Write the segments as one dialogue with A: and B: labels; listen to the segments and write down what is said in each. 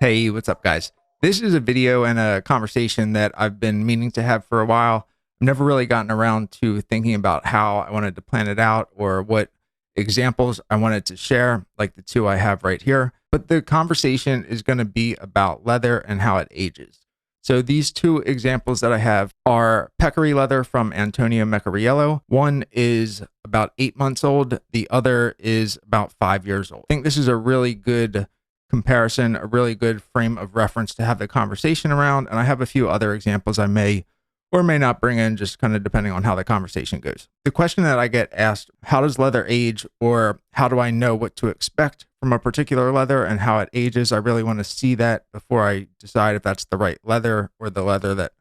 A: Hey, what's up, guys? This is a video and a conversation that I've been meaning to have for a while. I've never really gotten around to thinking about how I wanted to plan it out or what examples I wanted to share, like the two I have right here. But the conversation is going to be about leather and how it ages. So these two examples that I have are peccary leather from Antonio Mecariello. One is about 8 months old. The other is about 5 years old. I think this is a really good comparison, a really good frame of reference to have the conversation around. And I have a few other examples I may or may not bring in, just kind of depending on how the conversation goes. The question that I get asked, how does leather age, or how do I know what to expect from a particular leather and how it ages? I really want to see that before I decide if that's the right leather or the leather that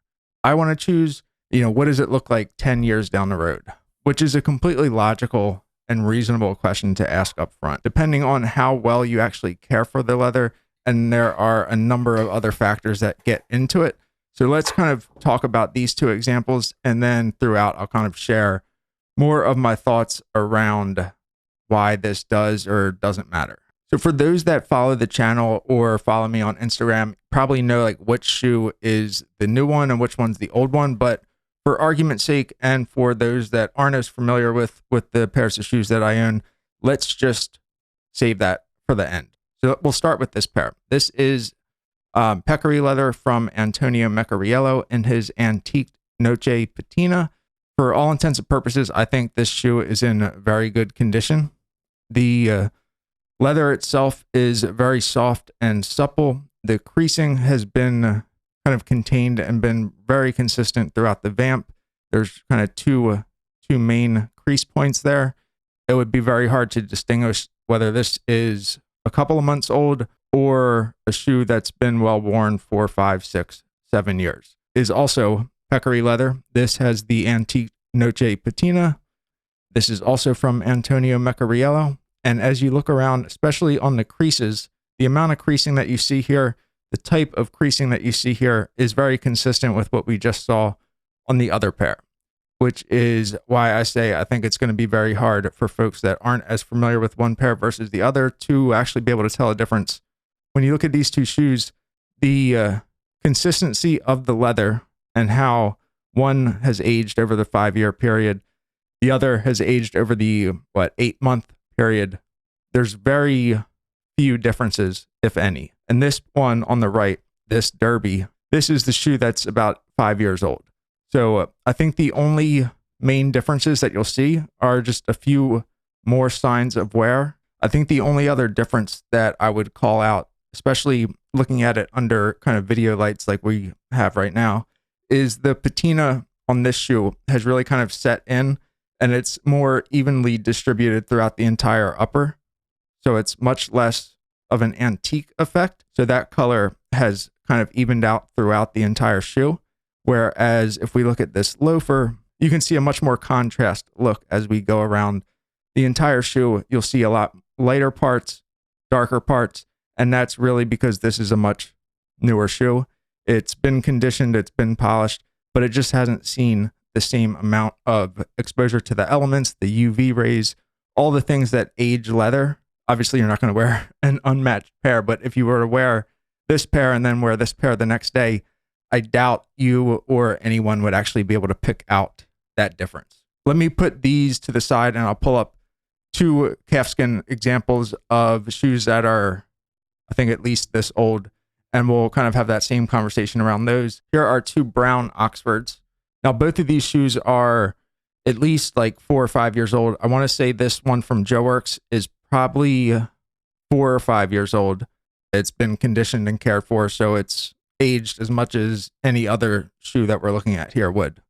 A: I want to choose. You know, what does it look like 10 years down the road? Which is a completely logical and reasonable question to ask up front, depending on how well you actually care for the leather. And there are a number of other factors that get into it. So let's kind of talk about these two examples, and then throughout I'll kind of share more of my thoughts around why this does or doesn't matter. So for those that follow the channel or follow me on Instagram, probably know like which shoe is the new one and which one's the old one. But for argument's sake, and for those that aren't as familiar with the pairs of shoes that I own, let's just save that for the end. So we'll start with this pair. This is peccary leather from Antonio Mecariello in his antique noce patina. For all intents and purposes, I think this shoe is in very good condition. The leather itself is very soft and supple. The creasing has been kind of contained and been very consistent throughout the vamp. There's kind of two main crease points there. It would be very hard to distinguish whether this is a couple of months old or a shoe that's been well worn for 5, 6, 7 years. It is also peccary leather. This has the antique noce patina. This is also from Antonio Mecariello. And as you look around, especially on the creases, the amount of creasing that you see here, the type of creasing that you see here is very consistent with what we just saw on the other pair, which is why I say I think it's going to be very hard for folks that aren't as familiar with one pair versus the other to actually be able to tell a difference. When you look at these two shoes, the consistency of the leather and how one has aged over the 5-year period, the other has aged over the 8-month period, there's very few differences, if any. And this one on the right, this Derby, this is the shoe that's about 5 years old. So I think the only main differences that you'll see are just a few more signs of wear. I think the only other difference that I would call out, especially looking at it under kind of video lights like we have right now, is the patina on this shoe has really kind of set in, and it's more evenly distributed throughout the entire upper. So it's much less of an antique effect. So that color has kind of evened out throughout the entire shoe. Whereas if we look at this loafer, you can see a much more contrast look as we go around the entire shoe. You'll see a lot lighter parts, darker parts, and that's really because this is a much newer shoe. It's been conditioned, it's been polished, but it just hasn't seen the same amount of exposure to the elements, the UV rays, all the things that age leather. Obviously, you're not going to wear an unmatched pair, but if you were to wear this pair and then wear this pair the next day, I doubt you or anyone would actually be able to pick out that difference. Let me put these to the side and I'll pull up two calfskin examples of shoes that are, I think, at least this old, and we'll kind of have that same conversation around those. Here are two brown Oxfords. Now, both of these shoes are at least like 4 or 5 years old. I want to say this one from Joe Works is probably 4 or 5 years old. It's been conditioned and cared for, so it's aged as much as any other shoe that we're looking at here would.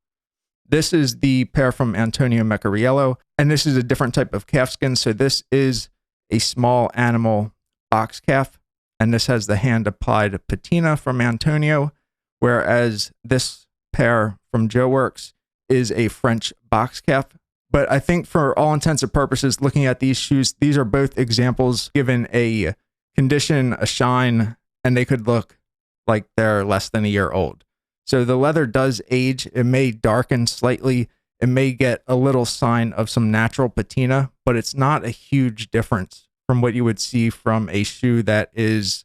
A: This is the pair from Antonio Mecariello, and this is a different type of calfskin. So this is a small animal box calf, and this has the hand applied patina from Antonio, whereas this pair from Joe Works is a French box calf. But I think for all intents and purposes, looking at these shoes, these are both examples given a condition, a shine, and they could look like they're less than a year old. So the leather does age. It may darken slightly. It may get a little sign of some natural patina, but it's not a huge difference from what you would see from a shoe that is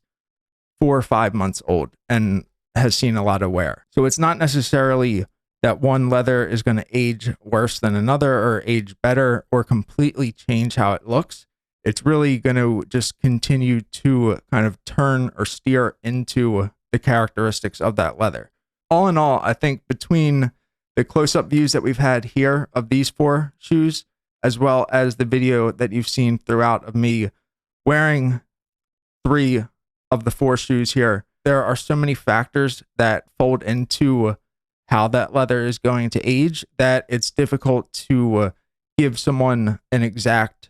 A: 4 or 5 months old and has seen a lot of wear. So it's not necessarily that one leather is going to age worse than another or age better or completely change how it looks. It's really going to just continue to kind of turn or steer into the characteristics of that leather. All in all, I think between the close-up views that we've had here of these 4 shoes, as well as the video that you've seen throughout of me wearing 3 of the 4 shoes here, there are so many factors that fold into how that leather is going to age that it's difficult to give someone an exact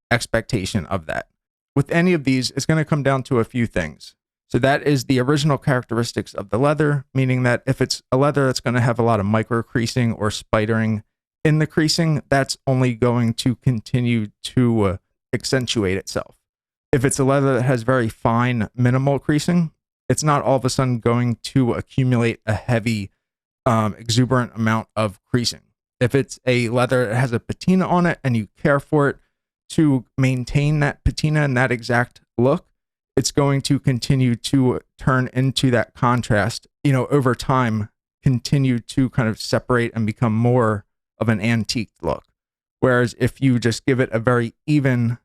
A: expectation of that. With any of these, it's going to come down to a few things. So that is the original characteristics of the leather, meaning that if it's a leather that's going to have a lot of micro creasing or spidering in the creasing, that's only going to continue to accentuate itself. If it's a leather that has very fine, minimal creasing, it's not all of a sudden going to accumulate a heavy, exuberant amount of creasing. If it's a leather that has a patina on it and you care for it to maintain that patina and that exact look, it's going to continue to turn into that contrast, over time, continue to kind of separate and become more of an antique look. Whereas if you just give it a very even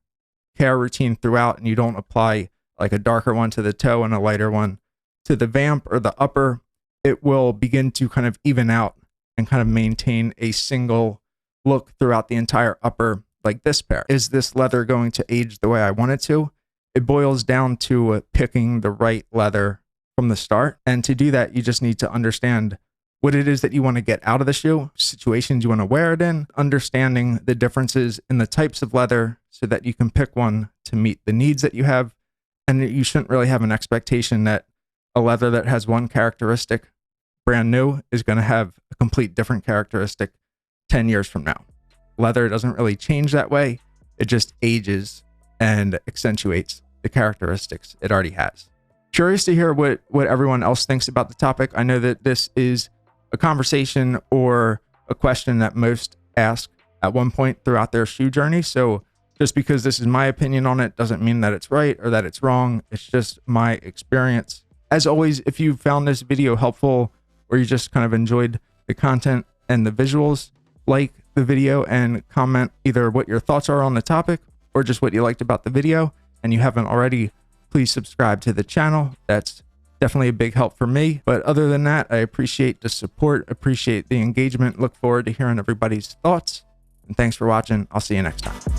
A: care routine throughout and you don't apply like a darker one to the toe and a lighter one to the vamp or the upper, it will begin to kind of even out and kind of maintain a single look throughout the entire upper, like this pair. Is this leather going to age the way I want it to? It boils down to picking the right leather from the start. And to do that, you just need to understand what it is that you want to get out of the shoe, situations you want to wear it in, understanding the differences in the types of leather so that you can pick one to meet the needs that you have. And you shouldn't really have an expectation that a leather that has one characteristic brand new is going to have a complete different characteristic 10 years from now. Leather doesn't really change that way. It just ages and accentuates the characteristics it already has. Curious to hear what everyone else thinks about the topic. I know that this is a conversation or a question that most ask at one point throughout their shoe journey. So just because this is my opinion on it doesn't mean that it's right or that it's wrong. It's just my experience. As always, if you found this video helpful or you just kind of enjoyed the content and the visuals, like the video and comment either what your thoughts are on the topic or just what you liked about the video. And you haven't already, please subscribe to the channel. That's definitely a big help for me. But other than that, I appreciate the support, appreciate the engagement, look forward to hearing everybody's thoughts. And thanks for watching. I'll see you next time.